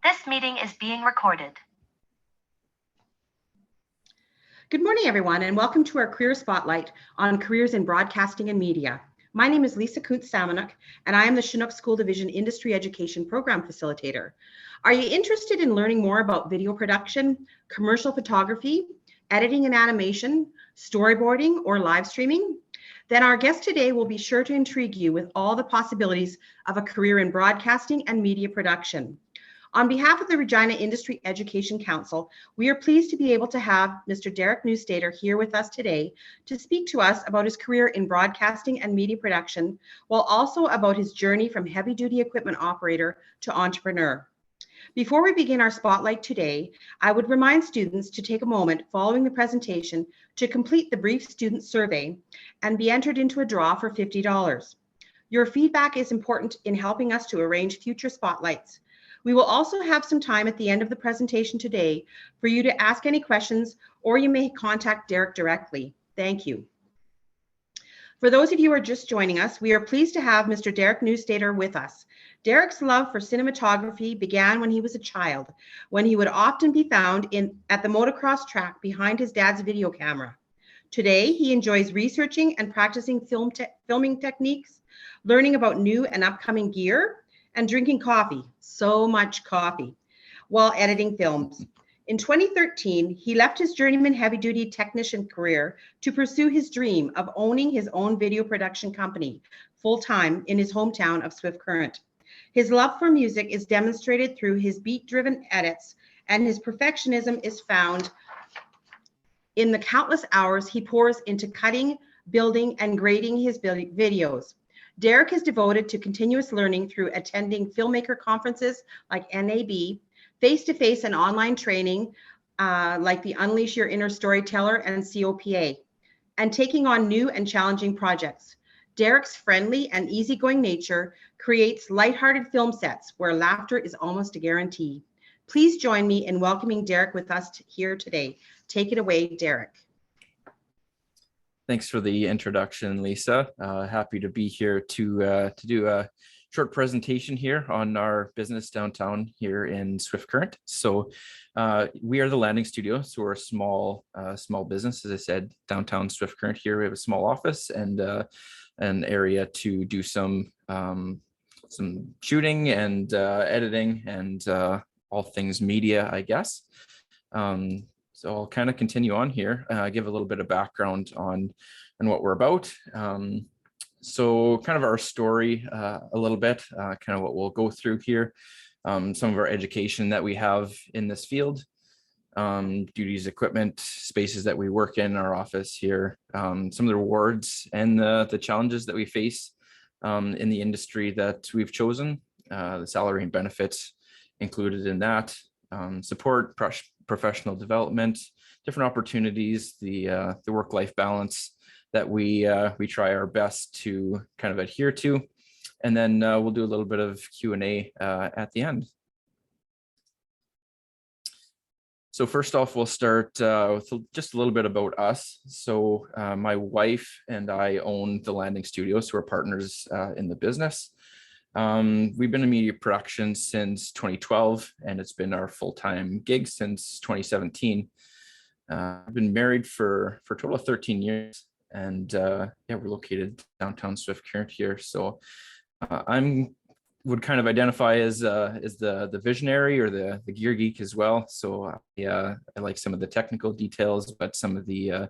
This meeting is being recorded. Good morning, everyone, and welcome to our Career Spotlight on Careers in Broadcasting and Media. My name is Lisa Kuntz-Samanuk, and I am the Chinook School Division Industry Education Program Facilitator. Are you interested in learning more about video production, commercial photography, editing and animation, storyboarding, or live streaming? Then our guest today will be sure to intrigue you with all the possibilities of a career in broadcasting and media production. On behalf of the Regina Industry Education Council, we are pleased to be able to have Mr. Derek Newstater here with us today to speak to us about his career in broadcasting and media production, while also about his journey from heavy-duty equipment operator to entrepreneur. Before we begin our spotlight today, I would remind students to take a moment following the presentation to complete the brief student survey and be entered into a draw for $50. Your feedback is important in helping us to arrange future spotlights. We will also have some time at the end of the presentation today for you to ask any questions, or you may contact Derek directly. Thank you. For those of you who are just joining us, we are pleased to have Mr. Derek Newstater with us. Derek's love for cinematography began when he was a child, when he would often be found at the motocross track behind his dad's video camera. Today, he enjoys researching and practicing filming techniques, learning about new and upcoming gear, and drinking coffee, so much coffee, while editing films. In 2013, he left his journeyman heavy-duty technician career to pursue his dream of owning his own video production company full-time in his hometown of Swift Current. His love for music is demonstrated through his beat-driven edits, and his perfectionism is found in the countless hours he pours into cutting, building, and grading his videos. Derek is devoted to continuous learning through attending filmmaker conferences like NAB, face-to-face and online training like the Unleash Your Inner Storyteller and COPA, and taking on new and challenging projects. Derek's friendly and easygoing nature creates lighthearted film sets where laughter is almost a guarantee. Please join me in welcoming Derek with us here today. Take it away, Derek. Thanks for the introduction, Lisa. Happy to be here to do a short presentation here on our business downtown here in Swift Current. So we are the Landing Studio. So we're a small business, as I said, downtown Swift Current here. We have a small office and an area to do some shooting and editing and all things media, I guess. So I'll kind of continue on here, give a little bit of background on what we're about. So kind of our story a little bit, kind of what we'll go through here, some of our education that we have in this field, duties, equipment, spaces that we work in our office here, some of the rewards and the challenges that we face in the industry that we've chosen, the salary and benefits included in that, support, professional development, different opportunities, the work-life balance that we try our best to kind of adhere to, and then we'll do a little bit of Q&A at the end. So first off, we'll start with just a little bit about us. So my wife and I own the Landing Studio, so we're partners in the business. We've been in media production since 2012, and it's been our full-time gig since 2017. I've been married for a total of 13 years, and yeah, we're located downtown Swift Current here. So would kind of identify as the visionary or the gear geek as well. So yeah, I like some of the technical details, but some of the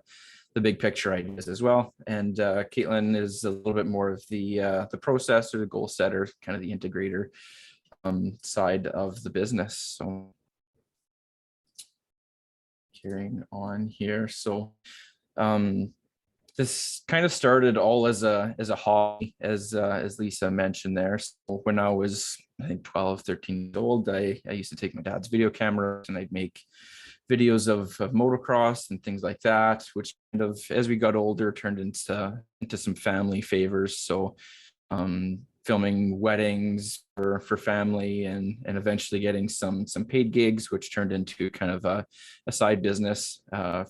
big picture ideas as well. And Caitlin is a little bit more of the process or the goal setter, kind of the integrator side of the business. So carrying on here. So this kind of started all as a hobby, as Lisa mentioned there. So when I was, I think 12, 13 years old, I used to take my dad's video camera and I'd make videos of motocross and things like that, which kind of, as we got older, turned into some family favors. So filming weddings for family and eventually getting some paid gigs, which turned into kind of a side business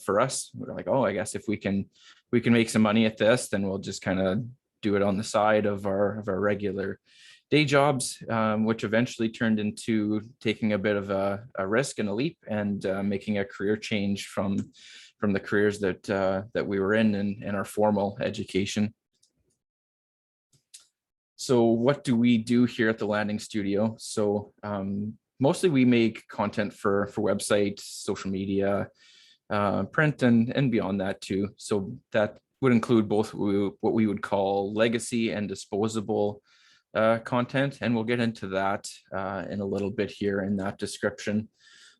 for us. We're like, oh, I guess if we can make some money at this, then we'll just kind of do it on the side of our regular day jobs, which eventually turned into taking a bit of a risk and a leap and making a career change from the careers that we were in our formal education. So what do we do here at the Landing Studio? So mostly we make content for websites, social media, print, and beyond that too. So that would include both what we would call legacy and disposable content, and we'll get into that in a little bit here in that description.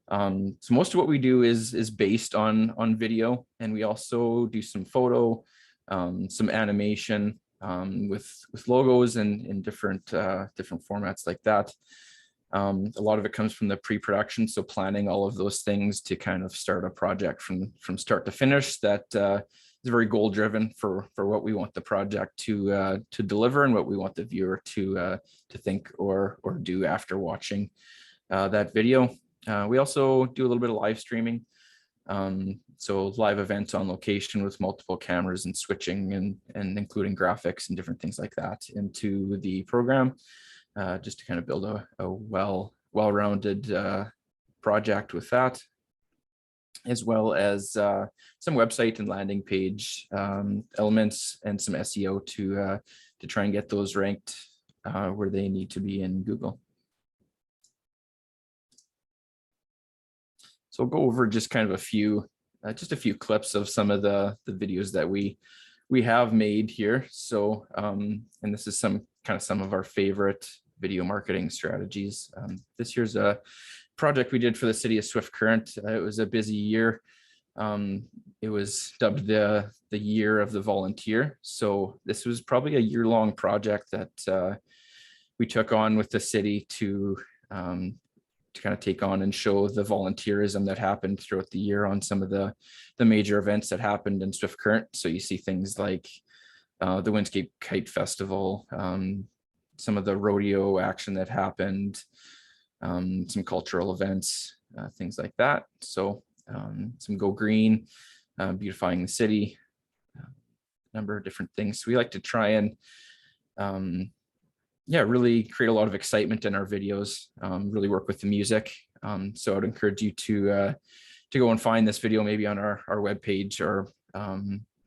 So most of what we do is based on video, and we also do some photo, some animation with logos and in different formats like that. A lot of it comes from the pre-production, so planning all of those things to kind of start a project from start to finish. That is very goal driven for what we want the project to deliver and what we want the viewer to think or do after watching that video. We also do a little bit of live streaming. So live events on location with multiple cameras and switching and including graphics and different things like that into the program, just to kind of build a well-rounded project with that, as well as some website and landing page elements and some SEO to try and get those ranked where they need to be in Google. So I'll go over just kind of a few clips of some of the videos that we have made here. So, and this is some of our favorite video marketing strategies. This year's a project we did for the city of Swift Current. It was a busy year. It was dubbed the year of the volunteer. So this was probably a year-long project that we took on with the city to kind of take on and show the volunteerism that happened throughout the year on some of the major events that happened in Swift Current. So you see things like the Windscape Kite Festival, some of the rodeo action that happened, some cultural events, things like that. So some Go Green, beautifying the city, a number of different things. So we like to try and really create a lot of excitement in our videos, really work with the music. So I'd encourage you to go and find this video maybe on our webpage, or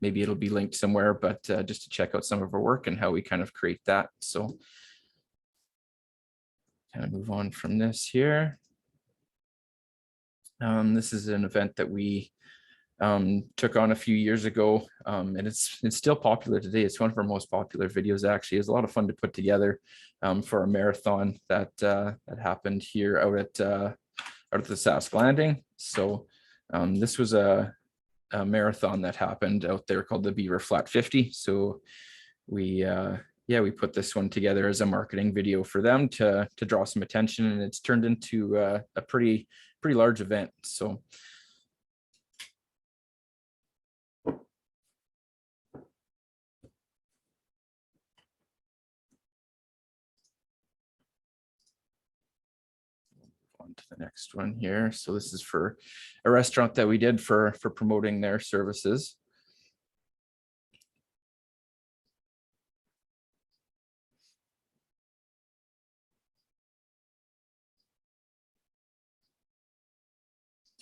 maybe it'll be linked somewhere, but just to check out some of our work and how we kind of create that. So kind of move on from this here. This is an event that we took on a few years ago, and it's still popular today. It's one of our most popular videos, actually. It's a lot of fun to put together for a marathon that happened here out at the Sask Landing. So this was a marathon that happened out there called the Beaver Flat 50. So we put this one together as a marketing video for them to draw some attention, and it's turned into a pretty large event. So on to the next one here. So this is for a restaurant that we did for promoting their services.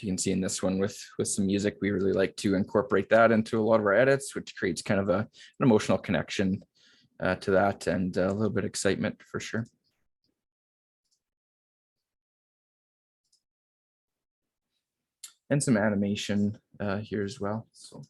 You can see in this one with some music, we really like to incorporate that into a lot of our edits, which creates kind of an emotional connection to that, and a little bit of excitement for sure. And some animation here as well. So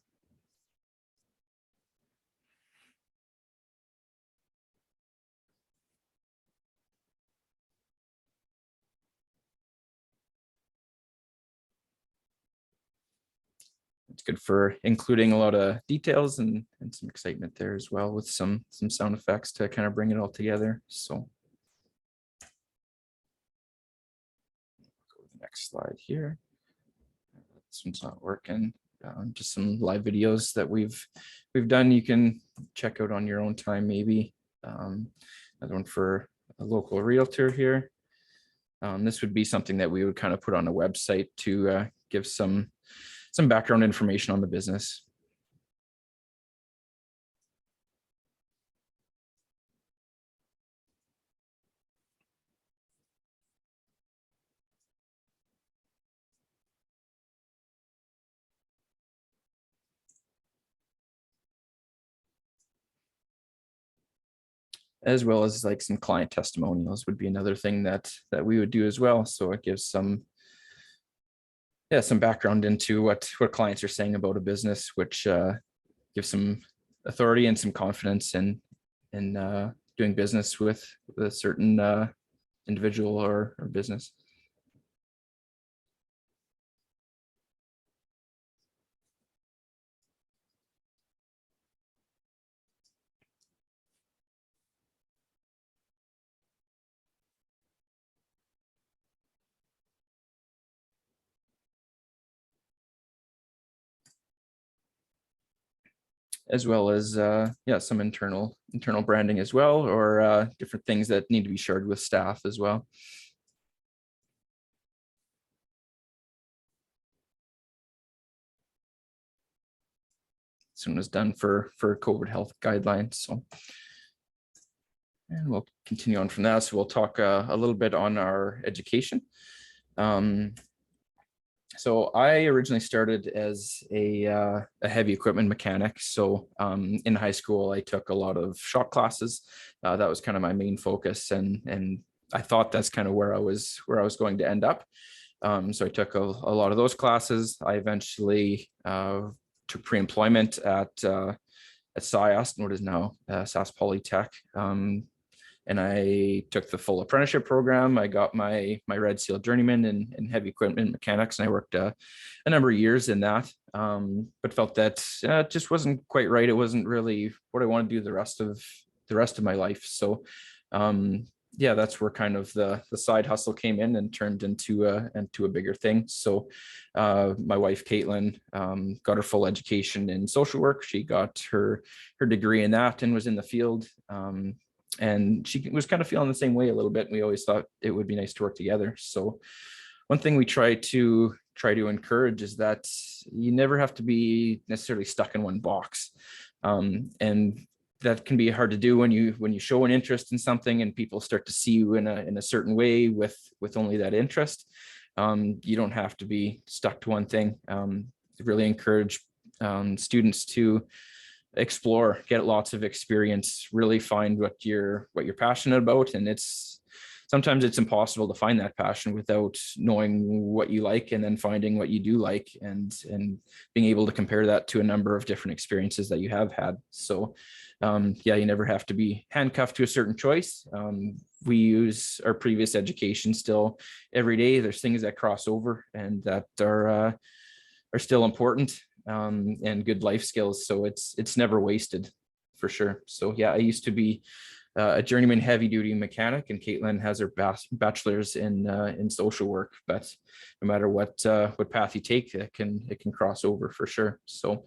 it's good for including a lot of details and some excitement there as well, with some sound effects to kind of bring it all together. So go to the next slide here. This one's not working. Just some live videos that we've done. You can check out on your own time, maybe. Another one for a local realtor here. This would be something that we would kind of put on a website to give some background information on the business. as well as like some client testimonials would be another thing that we would do as well. So it gives some background into what clients are saying about a business, which gives some authority and some confidence in doing business with a certain individual or business. As well as some internal branding as well, or different things that need to be shared with staff as well. This one was done for COVID health guidelines. So, and we'll continue on from that. So we'll talk a little bit on our education. So I originally started as a heavy equipment mechanic. So in high school, I took a lot of shop classes. That was kind of my main focus, and I thought that's kind of where I was going to end up. So I took a lot of those classes. I eventually took pre-employment at SIAS, what is now SAS Polytech. And I took the full apprenticeship program. I got my Red Seal journeyman in heavy equipment mechanics, and I worked a number of years in that, but felt that it just wasn't quite right. It wasn't really what I want to do the rest of my life. So that's where kind of the side hustle came in and turned into a bigger thing. So my wife Caitlin got her full education in social work. She got her degree in that and was in the field. And she was kind of feeling the same way a little bit. And we always thought it would be nice to work together. So one thing we try to encourage is that you never have to be necessarily stuck in one box. And that can be hard to do when you show an interest in something and people start to see you in a certain way with only that interest. You don't have to be stuck to one thing. Really encourage students to explore, get lots of experience, really find what you're passionate about. And sometimes it's impossible to find that passion without knowing what you like and then finding what you do like and being able to compare that to a number of different experiences that you have had. So you never have to be handcuffed to a certain choice. We use our previous education still every day. There's things that cross over and that are still important. And good life skills. So it's never wasted for sure. So I used to be a journeyman heavy duty mechanic, and Caitlin has her bachelor's in social work. But no matter what path you take, it can cross over for sure. So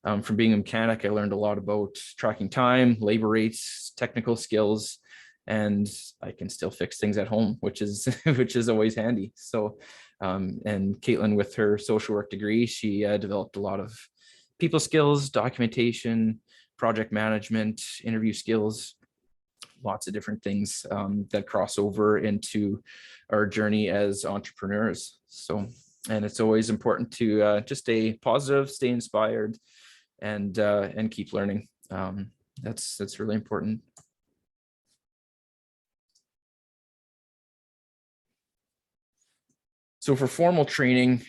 from being a mechanic, I learned a lot about tracking time, labor rates, technical skills, and I can still fix things at home, which is always handy. So and Caitlin, with her social work degree, she developed a lot of people skills, documentation, project management, interview skills, lots of different things that cross over into our journey as entrepreneurs. So, and it's always important to just stay positive, stay inspired, and keep learning. That's really important. So for formal training,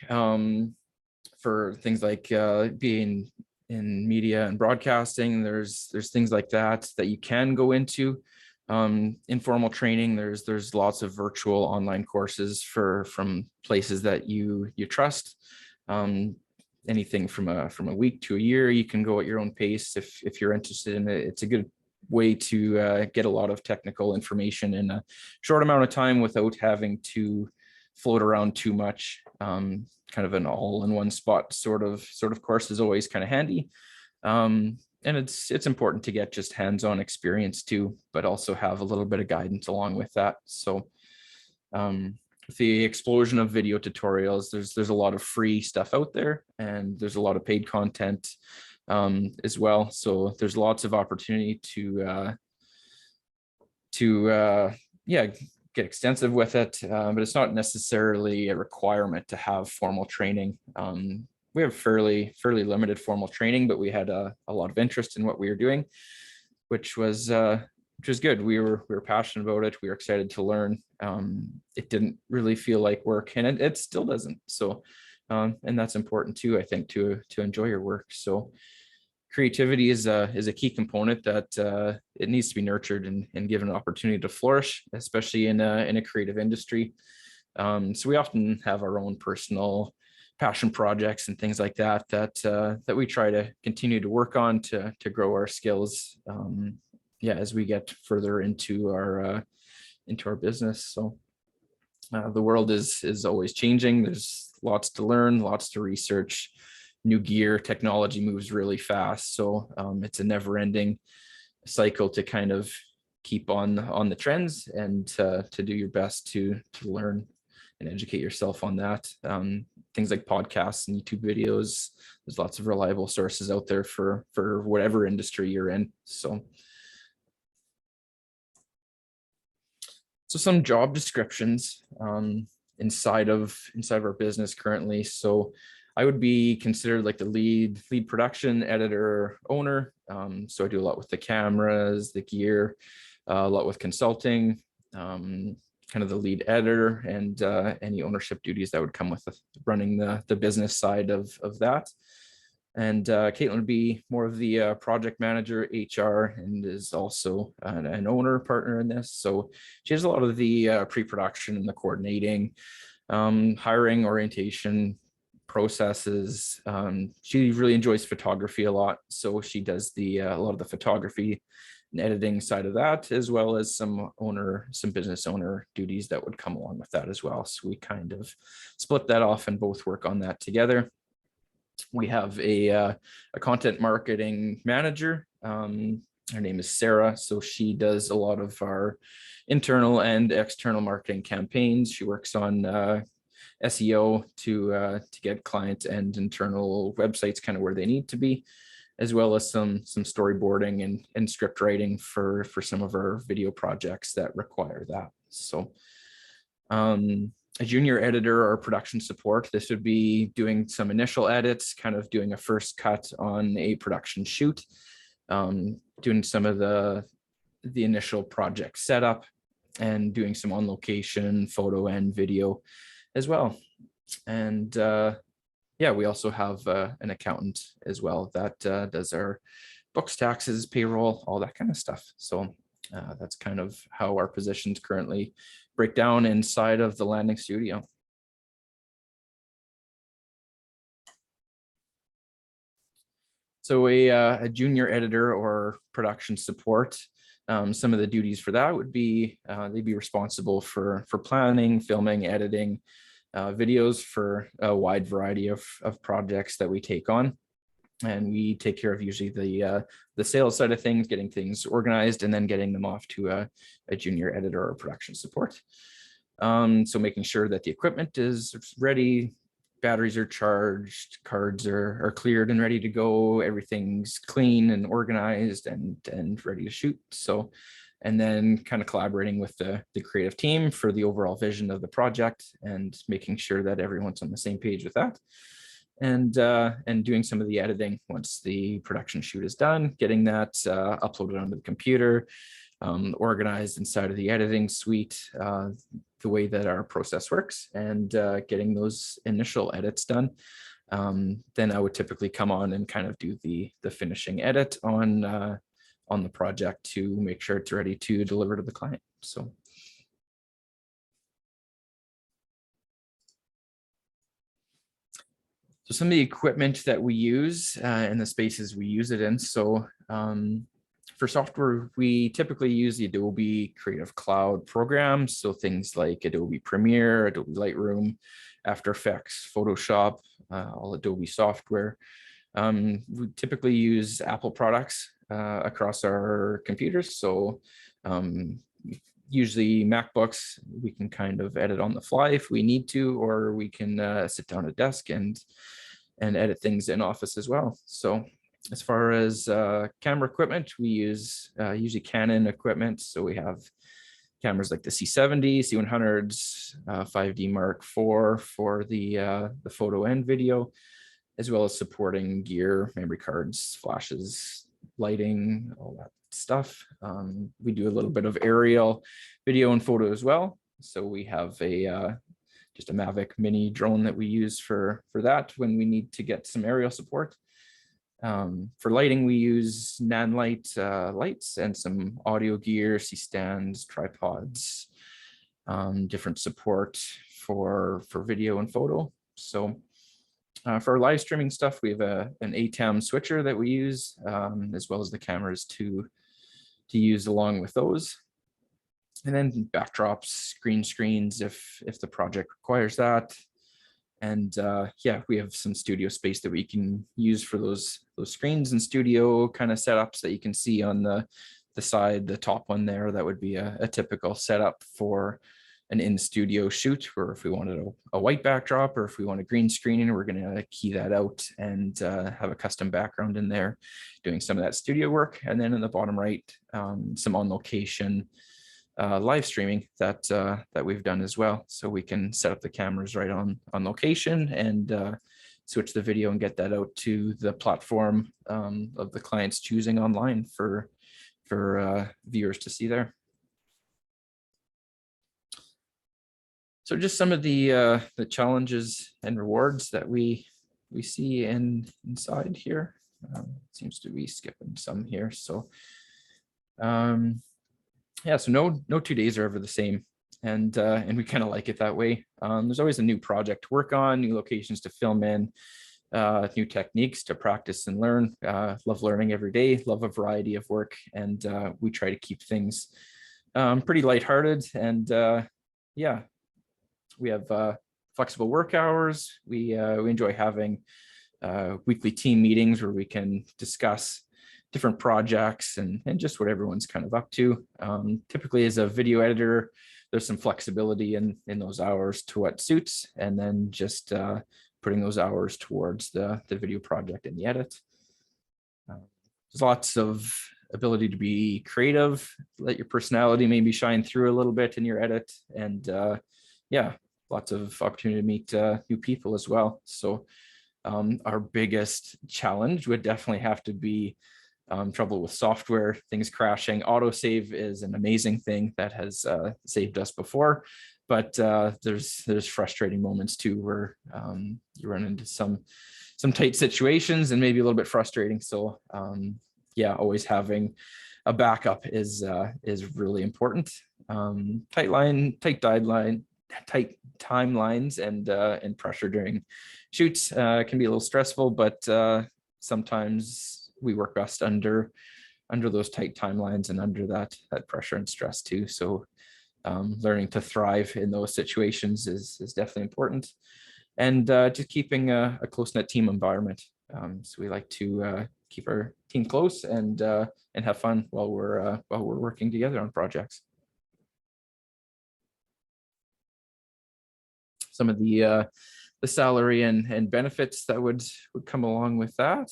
for things like being in media and broadcasting, there's things like that you can go into. Informal training, there's lots of virtual online courses from places that you trust. Anything from a week to a year, you can go at your own pace if you're interested in it. It's a good way to get a lot of technical information in a short amount of time without having to float around too much. Kind of an all-in-one spot sort of course is always kind of handy. And it's important to get just hands-on experience too, but also have a little bit of guidance along with that. So with the explosion of video tutorials, there's a lot of free stuff out there, and there's a lot of paid content as well. So there's lots of opportunity to get extensive with it, but it's not necessarily a requirement to have formal training. We have fairly limited formal training, but we had a lot of interest in what we were doing, which was which is good. We were passionate about it. We were excited to learn. It didn't really feel like work, and it still doesn't. So, and that's important too, I think, to enjoy your work. So creativity is a key component that it needs to be nurtured and given an opportunity to flourish, especially in a creative industry. So we often have our own personal passion projects and things like that we try to continue to work on to grow our skills. Yeah, as we get further into our business. So the world is always changing. There's lots to learn, lots to research. New gear, technology moves really fast. So it's a never-ending cycle to kind of keep on the trends and to do your best to learn and educate yourself on that. Things like podcasts and YouTube videos. There's lots of reliable sources out there for whatever industry you're in. So some job descriptions inside of our business currently. So I would be considered like the lead production editor owner. So I do a lot with the cameras, the gear, a lot with consulting, kind of the lead editor, and any ownership duties that would come with running the business side of that. And Caitlin would be more of the project manager, HR, and is also an owner partner in this. So she has a lot of the pre-production and the coordinating, hiring, orientation processes. She really enjoys photography a lot. So she does a lot of the photography and editing side of that, as well as some business owner duties that would come along with that as well. So we kind of split that off and both work on that together. We have a content marketing manager. Her name is Sarah. So she does a lot of our internal and external marketing campaigns. She works on SEO to get client and internal websites kind of where they need to be, as well as some storyboarding and script writing for some of our video projects that require that. So a junior editor or production support, this would be doing some initial edits, kind of doing a first cut on a production shoot, doing some of the initial project setup, and doing some on location photo and video as well. And yeah, we also have an accountant as well that does our books, taxes, payroll, all that kind of stuff. So that's kind of how our positions currently break down inside of the landing studio. So a junior editor or production support, some of the duties for that would be they'd be responsible for planning, filming, editing videos for a wide variety of projects that we take on. And we take care of usually the sales side of things, getting things organized, and then getting them off to a junior editor or production support. So making sure that the equipment is ready, batteries are charged, cards are cleared and ready to go, everything's clean and organized and ready to shoot. So, and then kind of collaborating with the creative team for the overall vision of the project and making sure that everyone's on the same page with that. And doing some of the editing once the production shoot is done, getting that uploaded onto the computer, organized inside of the editing suite, the way that our process works, and getting those initial edits done. Then I would typically come on and kind of do the finishing edit on the project to make sure it's ready to deliver to the client. So. So some of the equipment that we use and the spaces we use it in. So for software, we typically use the Adobe Creative Cloud programs. So things like Adobe Premiere, Adobe Lightroom, After Effects, Photoshop, all Adobe software. We typically use Apple products across our computers. So usually MacBooks, we can kind of edit on the fly if we need to, or we can sit down at a desk and edit things in Office as well. So as far as camera equipment, we use usually Canon equipment. So we have cameras like the C70, C100s, 5D Mark IV for the photo and video, as well as supporting gear, memory cards, flashes, lighting, all stuff. We do a little bit of aerial video and photo as well. So we have just a Mavic Mini drone that we use for that when we need to get some aerial support. For lighting, we use Nanlite lights and some audio gear, C-stands, tripods, different support for video and photo. So for our live streaming stuff, we have an ATAM switcher that we use, as well as the cameras to use along with those. And then backdrops, green screens if the project requires that. And yeah, we have some studio space that we can use for those screens and studio kind of setups that you can see on the side, the top one there. That would be a typical setup for an in-studio shoot, or if we wanted a white backdrop, or if we want a green screen, we're going to key that out and have a custom background in there doing some of that studio work. And then in the bottom right, some on location live streaming that we've done as well. So we can set up the cameras right on location and switch the video and get that out to the platform of the client's choosing online for viewers to see there. So just some of the challenges and rewards that we see inside here. Seems to be skipping some here. So yeah, so no 2 days are ever the same, and we kind of like it that way. There's always a new project to work on, new locations to film in, new techniques to practice and learn. Love learning every day, love a variety of work, and we try to keep things pretty lighthearted. And yeah, we have flexible work hours. We enjoy having weekly team meetings where we can discuss different projects and just what everyone's kind of up to. Typically as a video editor, there's some flexibility in those hours to what suits, and then just putting those hours towards the video project and the edit. There's lots of ability to be creative, let your personality maybe shine through a little bit in your edit, and yeah, lots of opportunity to meet new people as well. So our biggest challenge would definitely have to be trouble with software, things crashing. Autosave is an amazing thing that has saved us before, but there's frustrating moments too where you run into some tight situations and maybe a little bit frustrating. So yeah, always having a backup is really important. Tight timelines and pressure during shoots can be a little stressful, but sometimes we work best under those tight timelines and under that pressure and stress too. So learning to thrive in those situations is definitely important, and just keeping a close-knit team environment. So we like to keep our team close and have fun while we're working together on projects. Some of the salary and benefits that would come along with that.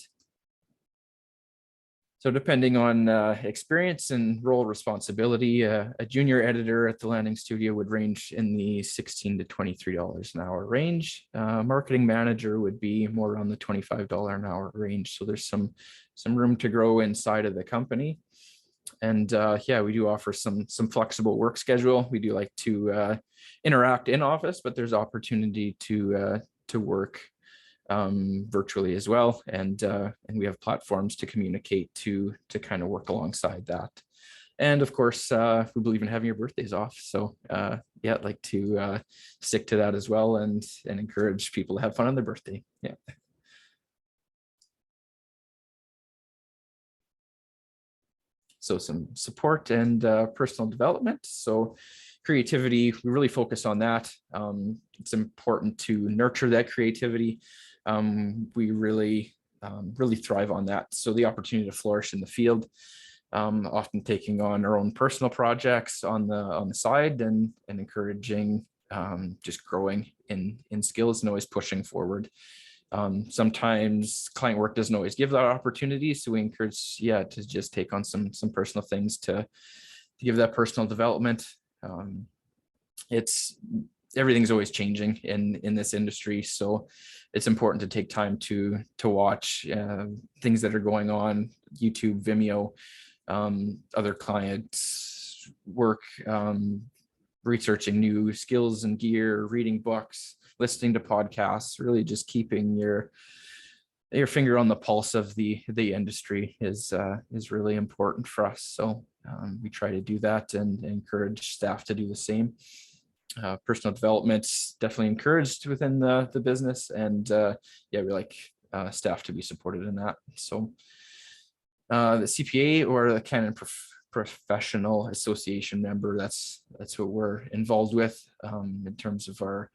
So depending on experience and role responsibility, a junior editor at the landing studio would range in the $16 to $23 an hour range. Marketing manager would be more around the $25 an hour range. So there's some room to grow inside of the company. And yeah, we do offer some flexible work schedule. We do like to interact in office, but there's opportunity to work virtually as well, and we have platforms to communicate to kind of work alongside that. And of course, we believe in having your birthdays off. So yeah, I'd like to stick to that as well, and encourage people to have fun on their birthday. Yeah. So some support and personal development. So creativity, we really focus on that. It's important to nurture that creativity. We really thrive on that. So the opportunity to flourish in the field, often taking on our own personal projects on the side, and encouraging just growing in skills and always pushing forward. Sometimes client work doesn't always give that opportunity, so we encourage to just take on some personal things to give that personal development. Everything's always changing in this industry, so it's important to take time to watch things that are going on, YouTube, Vimeo, other clients' work, researching new skills and gear, reading books, listening to podcasts, really just keeping your finger on the pulse of the industry is really important for us. So we try to do that and encourage staff to do the same. Personal development's definitely encouraged within the business, and yeah, we like staff to be supported in that. So the CPA, or the Canon Professional Association member, that's what we're involved with in terms of our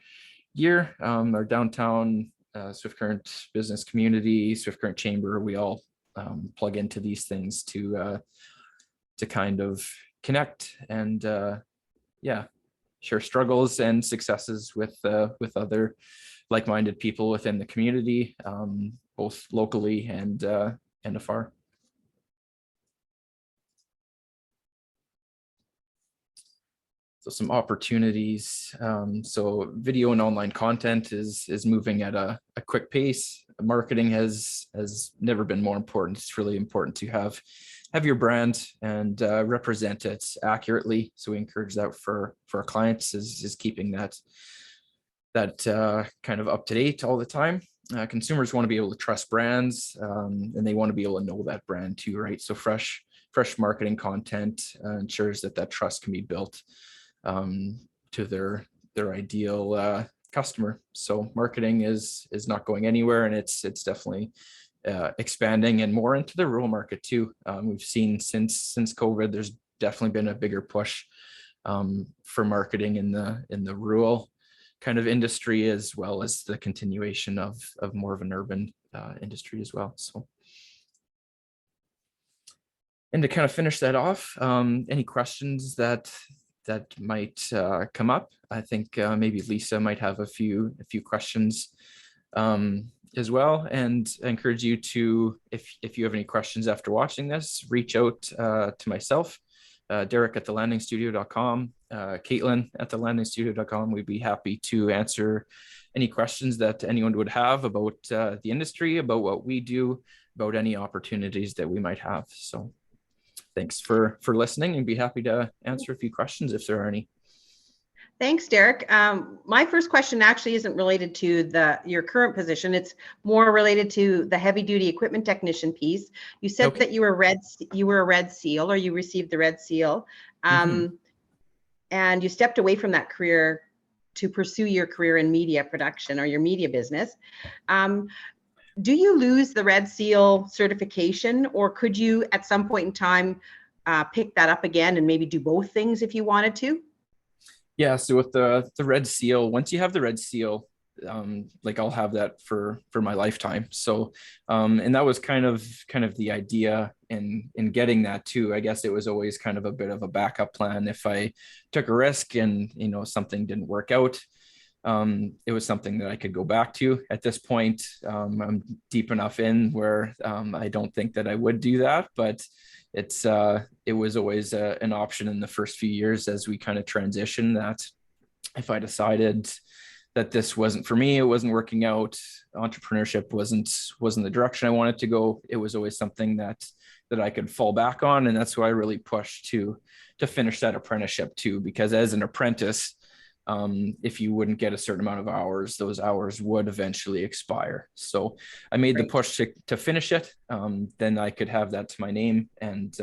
gear. Our downtown Swift Current business community, Swift Current Chamber, we all plug into these things to kind of connect and yeah, share struggles and successes with other like-minded people within the community, both locally and afar. So some opportunities. So video and online content is moving at a quick pace. Marketing has never been more important. It's really important to have your brand and represent it accurately. So we encourage that for our clients, is keeping that kind of up to date all the time. Consumers want to be able to trust brands, and they want to be able to know that brand too, right? So fresh marketing content ensures that trust can be built to their ideal customer. So marketing is not going anywhere, and it's definitely expanding and more into the rural market too. We've seen since COVID, there's definitely been a bigger push for marketing in the rural kind of industry, as well as the continuation of more of an urban industry as well. So, and to kind of finish that off, any questions that might come up? I think maybe Lisa might have a few questions as well, and I encourage you to, if you have any questions after watching this, reach out to myself, Derek at thelandingstudio.com, Caitlin at thelandingstudio.com. We'd be happy to answer any questions that anyone would have about the industry, about what we do, about any opportunities that we might have. So thanks for listening, and be happy to answer a few questions if there are any. Thanks, Derek. My first question actually isn't related to your current position. It's more related to the heavy duty equipment technician piece. You said that you were a red seal, or you received the red seal, and you stepped away from that career to pursue your career in media production, or your media business. Do you lose the red seal certification, or could you at some point in time pick that up again and maybe do both things if you wanted to? Yeah, so with the red seal, once you have the red seal, like I'll have that for my lifetime. So and that was kind of the idea in getting that too. I guess it was always kind of a bit of a backup plan if I took a risk and something didn't work out. It was something that I could go back to. At this point, I'm deep enough in where I don't think that I would do that, but it was always an option in the first few years as we kind of transition, that if I decided that this wasn't for me, it wasn't working out, entrepreneurship wasn't the direction I wanted to go, it was always something that I could fall back on. And that's why I really pushed to finish that apprenticeship too, because as an apprentice, if you wouldn't get a certain amount of hours, those hours would eventually expire. So I made the push to finish it. Then I could have that to my name and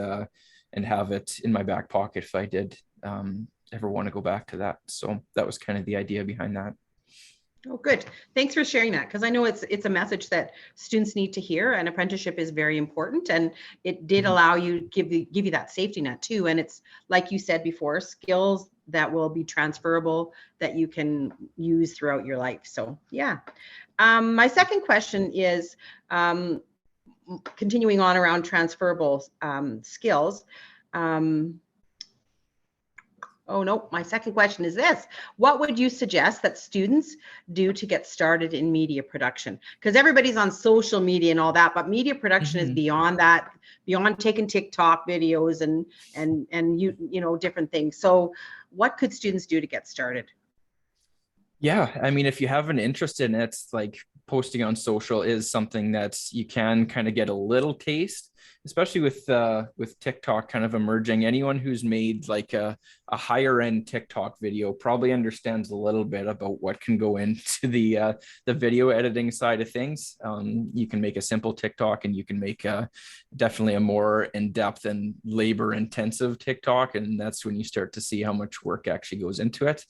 have it in my back pocket if I did ever want to go back to that. So that was kind of the idea behind that. Oh, good. Thanks for sharing that, because I know it's a message that students need to hear, and apprenticeship is very important, and it did allow you, give you that safety net too. And it's, like you said before, skills that will be transferable that you can use throughout your life. So yeah. My second question is continuing on around transferable skills. Oh, no, my second question is this. What would you suggest that students do to get started in media production? Because everybody's on social media and all that, but media production is beyond that, beyond taking TikTok videos and different things. So what could students do to get started? Yeah, I mean, if you have an interest in it, like posting on social is something that you can kind of get a little taste, especially with TikTok kind of emerging. Anyone who's made like a higher end TikTok video probably understands a little bit about what can go into the video editing side of things. You can make a simple TikTok, and you can make definitely a more in depth and labor intensive TikTok, and that's when you start to see how much work actually goes into it.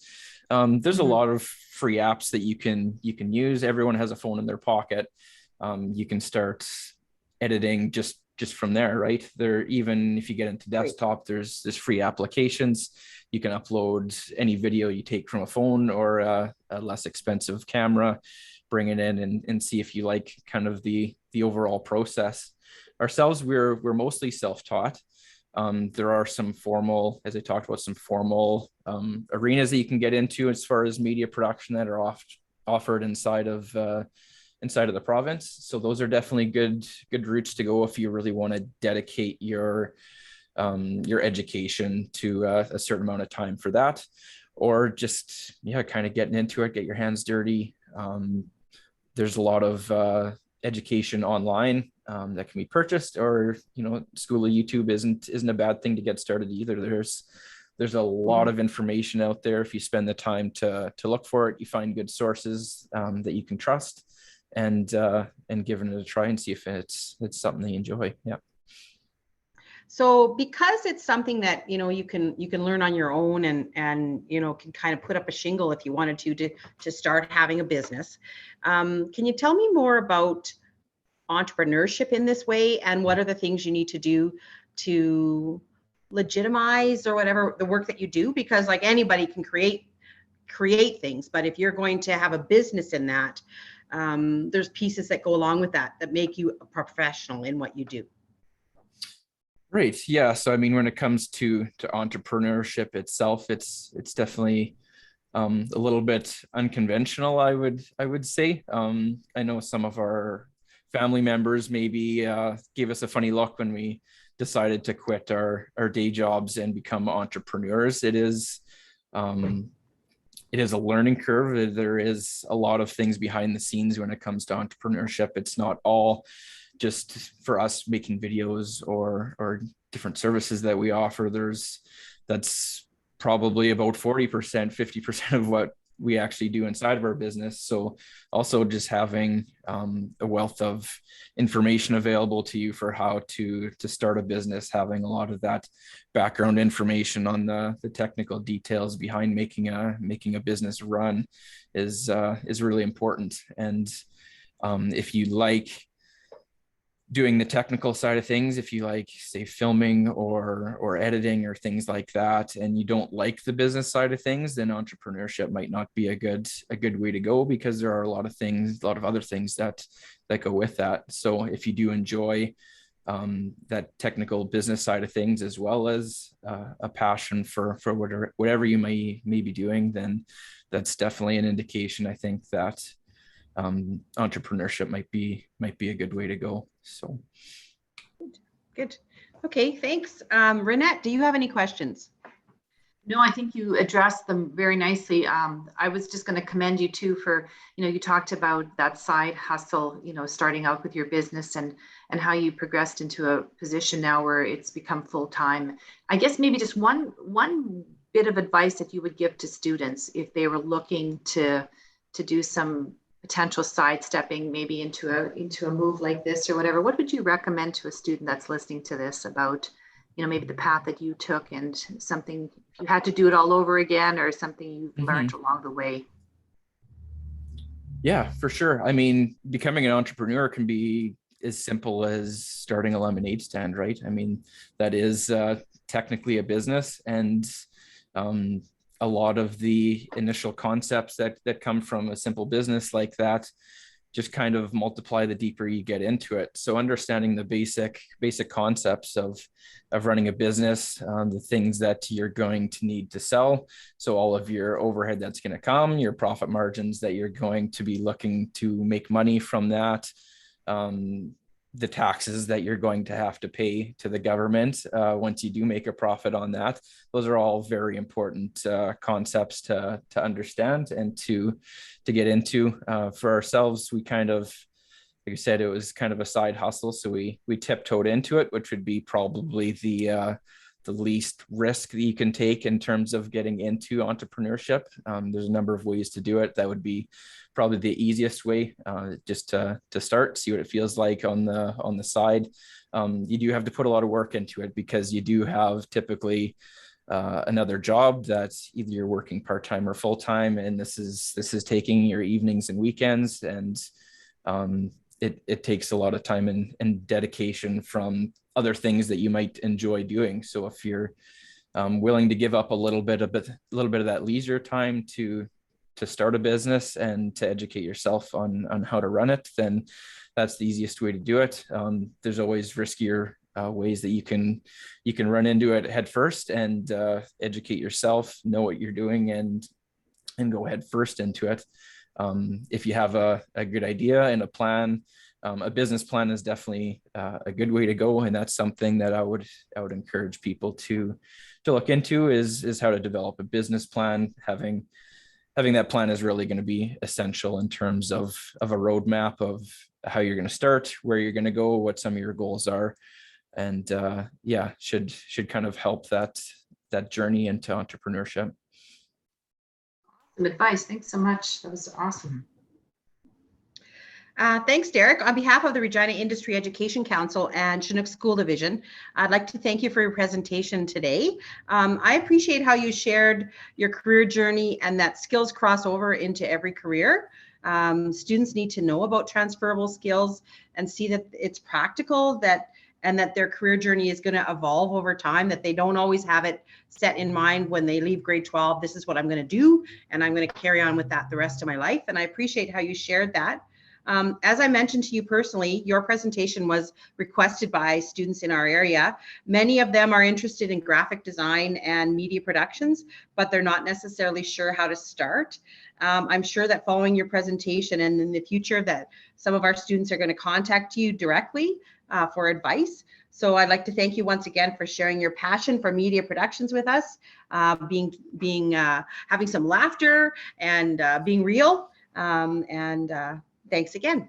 There's a Mhm. lot of free apps that you can use. Everyone has a phone in their pocket. You can start editing just from there, right? There, even if you get into Great. desktop, there's free applications. You can upload any video you take from a phone or a less expensive camera, bring it in and see if you like kind of the overall process. Ourselves, we're mostly self-taught. There are some formal, as I talked about, some formal arenas that you can get into as far as media production that are offered inside of the province. So those are definitely good routes to go if you really want to dedicate your education to a certain amount of time for that, or just yeah, kind of getting into it, get your hands dirty. There's a lot of education online that can be purchased, or school of YouTube isn't a bad thing to get started either. There's a lot Mhm. of information out there. If you spend the time to look for it, you find good sources that you can trust, and giving it a try and see if it's something they enjoy. Yeah. So because it's something that you can learn on your own, and can kind of put up a shingle if you wanted to start having a business. Can you tell me more about entrepreneurship in this way, and what are the things you need to do to legitimize or whatever the work that you do? Because like anybody can create things, but if you're going to have a business in that, there's pieces that go along with that make you a professional in what you do. Right. Yeah. So I mean, when it comes to entrepreneurship itself, it's definitely a little bit unconventional, I would say. I know some of our family members maybe gave us a funny look when we decided to quit our day jobs and become entrepreneurs. Um, it is a learning curve. There is a lot of things behind the scenes when it comes to entrepreneurship. It's not all just for us making videos or different services that we offer. That's probably about 40%, 50% of what we actually do inside of our business. So also just having a wealth of information available to you for how to start a business, having a lot of that background information on the technical details behind making a business run is really important. And if you like doing the technical side of things, if you like say filming or editing or things like that, and you don't like the business side of things, then entrepreneurship might not be a good way to go, because there are a lot of other things that go with that. So if you do enjoy that technical business side of things, as well as a passion for whatever you may be doing, then that's definitely an indication, I think, that entrepreneurship might be a good way to go. So Good. Okay, thanks. Renette, do you have any questions? No, I think you addressed them very nicely. I was just going to commend you too for, you talked about that side hustle, starting out with your business and how you progressed into a position now where it's become full time. I guess maybe just one bit of advice that you would give to students if they were looking to do some potential sidestepping, maybe into a move like this or whatever. What would you recommend to a student that's listening to this about, maybe the path that you took, and something, if you had to do it all over again, or something you've learned along the way? yeah, for sure. I mean, becoming an entrepreneur can be as simple as starting a lemonade stand, right? I mean, that is technically a business, and um, a lot of the initial concepts that come from a simple business like that just kind of multiply the deeper you get into it. So understanding the basic concepts of running a business, the things that you're going to need to sell. So all of your overhead that's going to come, your profit margins that you're going to be looking to make money from that. the taxes that you're going to have to pay to the government once you do make a profit on that. Those are all very important concepts to understand and to get into. For ourselves, we kind of, like I said, it was kind of a side hustle, so we tiptoed into it, which would be probably the least risk that you can take in terms of getting into entrepreneurship. There's a number of ways to do it. That would be probably the easiest way, just to start, see what it feels like on the side. You do have to put a lot of work into it because you do have typically another job that's either you're working part-time or full-time, and this is taking your evenings and weekends, and it takes a lot of time and dedication from other things that you might enjoy doing. So if you're willing to give up a little bit of that leisure time to start a business and to educate yourself on how to run it, then that's the easiest way to do it. There's always riskier ways that you can run into it head first and educate yourself, know what you're doing, and go head first into it. If you have a good idea and a plan, a business plan is definitely a good way to go, and that's something that I would encourage people to look into is how to develop a business plan. Having that plan is really going to be essential in terms of a roadmap of how you're going to start, where you're going to go, what some of your goals are, and should kind of help that journey into entrepreneurship. Some advice. Thanks so much. That was awesome. Thanks, Derek. On behalf of the Regina Industry Education Council and Chinook School Division, I'd like to thank you for your presentation today. I appreciate how you shared your career journey and that skills cross over into every career. Students need to know about transferable skills and see that it's practical, and that their career journey is going to evolve over time, that they don't always have it set in mind when they leave grade 12. This is what I'm going to do, and I'm going to carry on with that the rest of my life. And I appreciate how you shared that. As I mentioned to you personally, your presentation was requested by students in our area. Many of them are interested in graphic design and media productions, but they're not necessarily sure how to start. I'm sure that following your presentation and in the future that some of our students are going to contact you directly for advice. So I'd like to thank you once again for sharing your passion for media productions with us, having some laughter and being real. Thanks again.